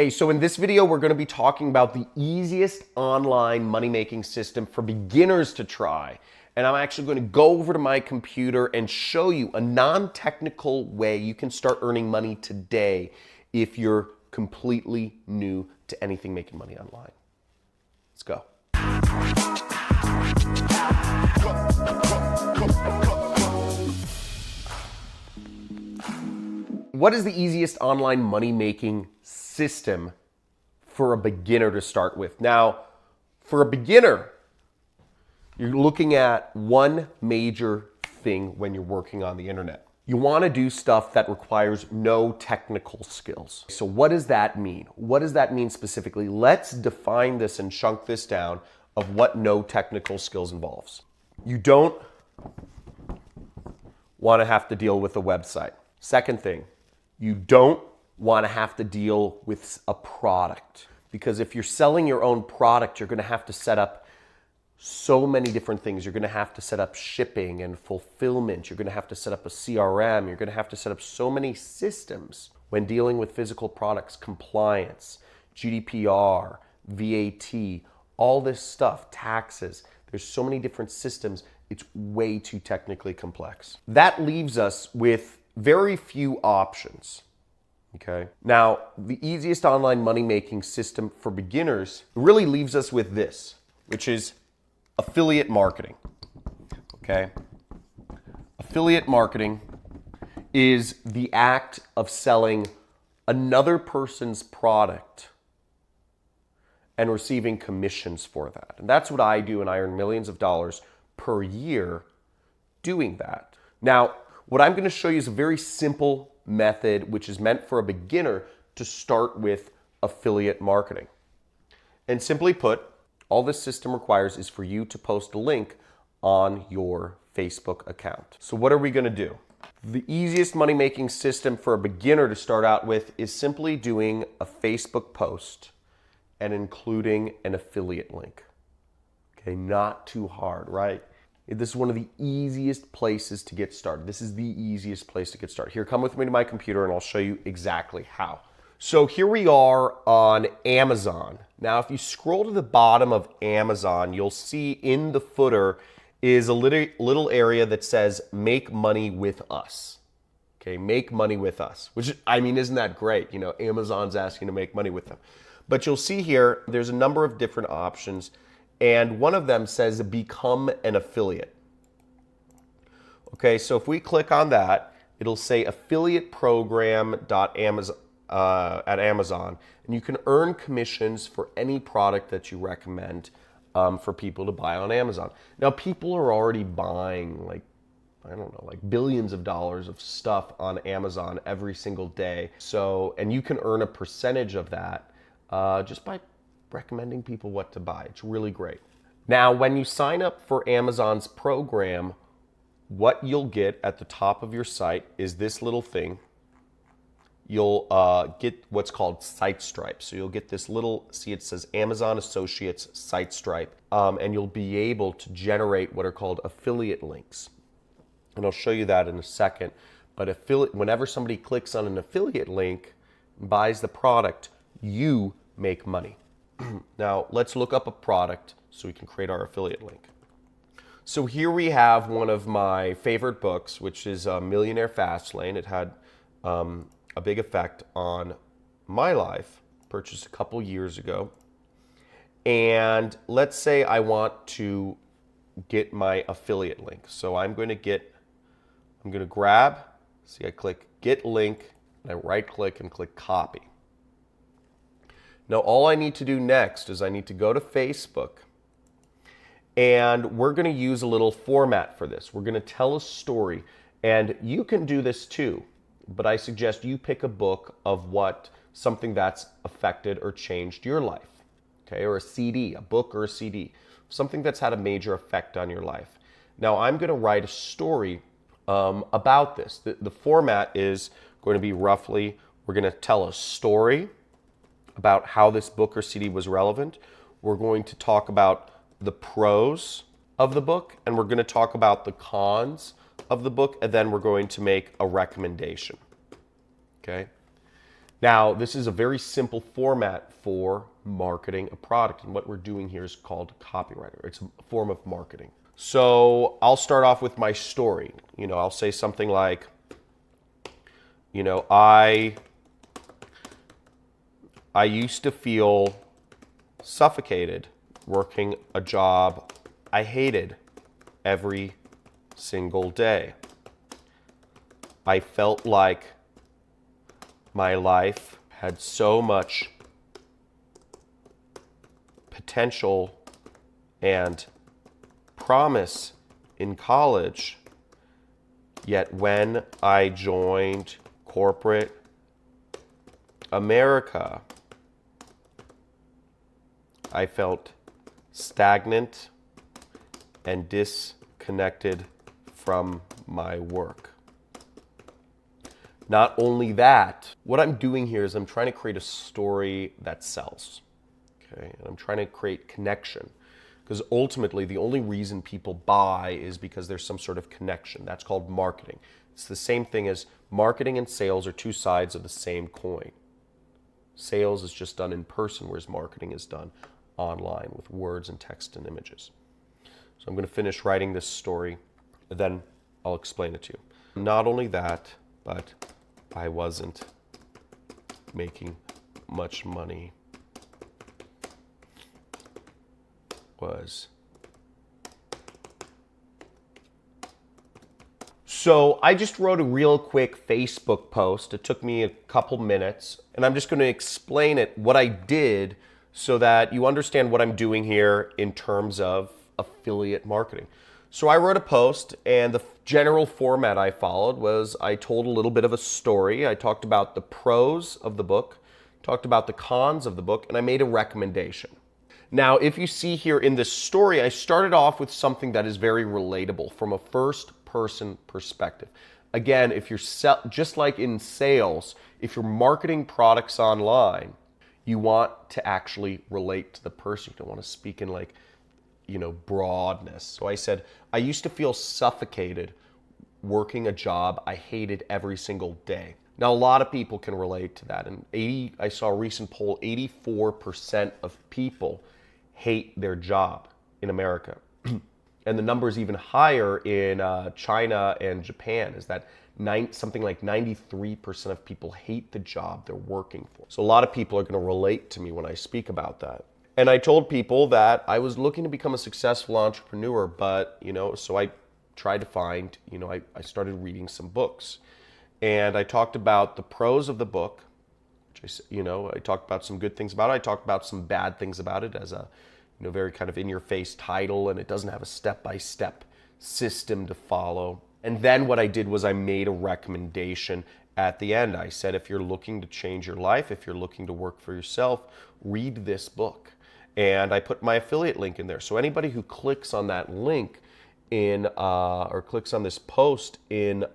Hey, so in this video, we're going to be talking about the easiest online money-making system for beginners to try. And I'm actually going to go over to my computer and show you a non-technical way you can start earning money today if you're completely new to anything making money online. Let's go. What is the easiest online money-making system for a beginner to start with? Now, for a beginner, you're looking at one major thing when you're working on the internet. You want to do stuff that requires no technical skills. So what does that mean? What does that mean specifically? Let's define this and chunk this down of what no technical skills involves. You don't want to have to deal with a website. Second thing, you don't want to have to deal with a product, because if you're selling your own product, you're going to have to set up so many different things. You're going to have to set up shipping and fulfillment. You're going to have to set up a CRM. You're going to have to set up so many systems when dealing with physical products, compliance, GDPR, VAT, all this stuff, taxes. There's so many different systems. It's way too technically complex. That leaves us with very few options. Okay. Now, the easiest online money-making system for beginners really leaves us with this, which is affiliate marketing. Okay. Affiliate marketing is the act of selling another person's product and receiving commissions for that. And that's what I do, and I earn millions of dollars per year doing that. Now, what I'm going to show you is a very simple method which is meant for a beginner to start with affiliate marketing. And simply put, all this system requires is for you to post a link on your Facebook account. So what are we going to do? The easiest money-making system for a beginner to start out with is simply doing a Facebook post and including an affiliate link. Okay, not too hard, right? This is one of the easiest places to get started. This is the easiest place to get started. Here, come with me to my computer and I'll show you exactly how. So here we are on Amazon. Now, if you scroll to the bottom of Amazon, you'll see in the footer is a little area that says make money with us. Okay, make money with us, which, I mean, isn't that great? You know, Amazon's asking to make money with them. But you'll see here, there's a number of different options. And one of them says become an affiliate. Okay, so if we click on that, it'll say affiliate program at Amazon, and you can earn commissions for any product that you recommend for people to buy on Amazon. Now, people are already buying like billions of dollars of stuff on Amazon every single day. So, and you can earn a percentage of that just by recommending people what to buy. It's really great. Now, when you sign up for Amazon's program, what you'll get at the top of your site is this little thing. You'll get what's called site stripe. So you'll get this little, see, it says Amazon Associates site stripe, and you'll be able to generate what are called affiliate links. And I'll show you that in a second. But whenever somebody clicks on an affiliate link and buys the product, you make money. Now, let's look up a product so we can create our affiliate link. So here we have one of my favorite books, which is Millionaire Fastlane. It had a big effect on my life, purchased a couple years ago. And let's say I want to get my affiliate link. So I'm going to grab, see, I click Get Link, and I right click and click Copy. Now, all I need to do next is I need to go to Facebook, and we're going to use a little format for this. We're going to tell a story, and you can do this too, but I suggest you pick a book of something that's affected or changed your life, okay, or a CD, a book or a CD, something that's had a major effect on your life. Now, I'm going to write a story about this. The format is going to be roughly, we're going to tell a story about how this book or CD was relevant. We're going to talk about the pros of the book, and we're going to talk about the cons of the book, and then we're going to make a recommendation. Okay? Now, this is a very simple format for marketing a product, and what we're doing here is called copywriter. It's a form of marketing. So I'll start off with my story. I'll say something like, I used to feel suffocated working a job I hated every single day. I felt like my life had so much potential and promise in college, yet when I joined corporate America, I felt stagnant and disconnected from my work. Not only that, what I'm doing here is I'm trying to create a story that sells. Okay? And I'm trying to create connection. Because ultimately, the only reason people buy is because there's some sort of connection. That's called marketing. It's the same thing as marketing and sales are two sides of the same coin. Sales is just done in person, whereas marketing is done online with words and text and images. So I'm going to finish writing this story, and then I'll explain it to you. Not only that, but I wasn't making much money. So I just wrote a real quick Facebook post. It took me a couple minutes, and I'm just going to explain it, what I did, so that you understand what I'm doing here in terms of affiliate marketing. So I wrote a post, and the general format I followed was I told a little bit of a story. I talked about the pros of the book, talked about the cons of the book, and I made a recommendation. Now, if you see here in this story, I started off with something that is very relatable from a first-person perspective. Again, if you're just like in sales, if you're marketing products online, you want to actually relate to the person. You don't want to speak in like, broadness. So I said, I used to feel suffocated working a job I hated every single day. Now, a lot of people can relate to that. And I saw a recent poll, 84% of people hate their job in America. And the number is even higher in China and Japan, is that something like 93% of people hate the job they're working for. So a lot of people are going to relate to me when I speak about that. And I told people that I was looking to become a successful entrepreneur, but, so I tried to find, I started reading some books. And I talked about the pros of the book, which I talked about some good things about it. I talked about some bad things about it as a, very kind of in-your-face title, and it doesn't have a step-by-step system to follow. And then what I did was I made a recommendation at the end. I said, if you're looking to change your life, if you're looking to work for yourself, read this book. And I put my affiliate link in there. So anybody who clicks on that link or clicks on this post in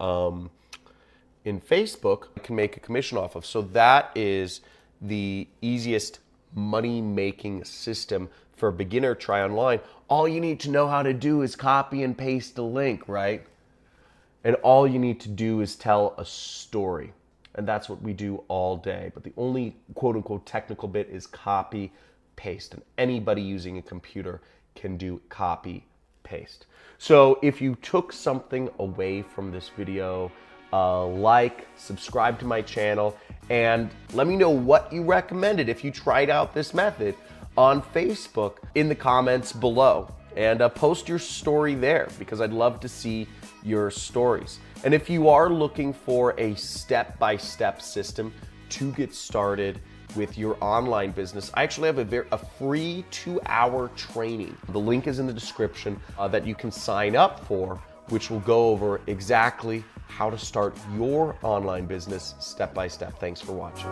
Facebook can make a commission off of. So that is the easiest money-making system for a beginner try online. All you need to know how to do is copy and paste a link, right? And all you need to do is tell a story. And that's what we do all day. But the only quote-unquote technical bit is copy, paste. And anybody using a computer can do copy, paste. So if you took something away from this video, subscribe to my channel, and let me know what you recommended if you tried out this method on Facebook in the comments below. And post your story there, because I'd love to see your stories. And if you are looking for a step-by-step system to get started with your online business, I actually have a free 2-hour training. The link is in the description that you can sign up for, which will go over exactly how to start your online business step by step. Thanks for watching.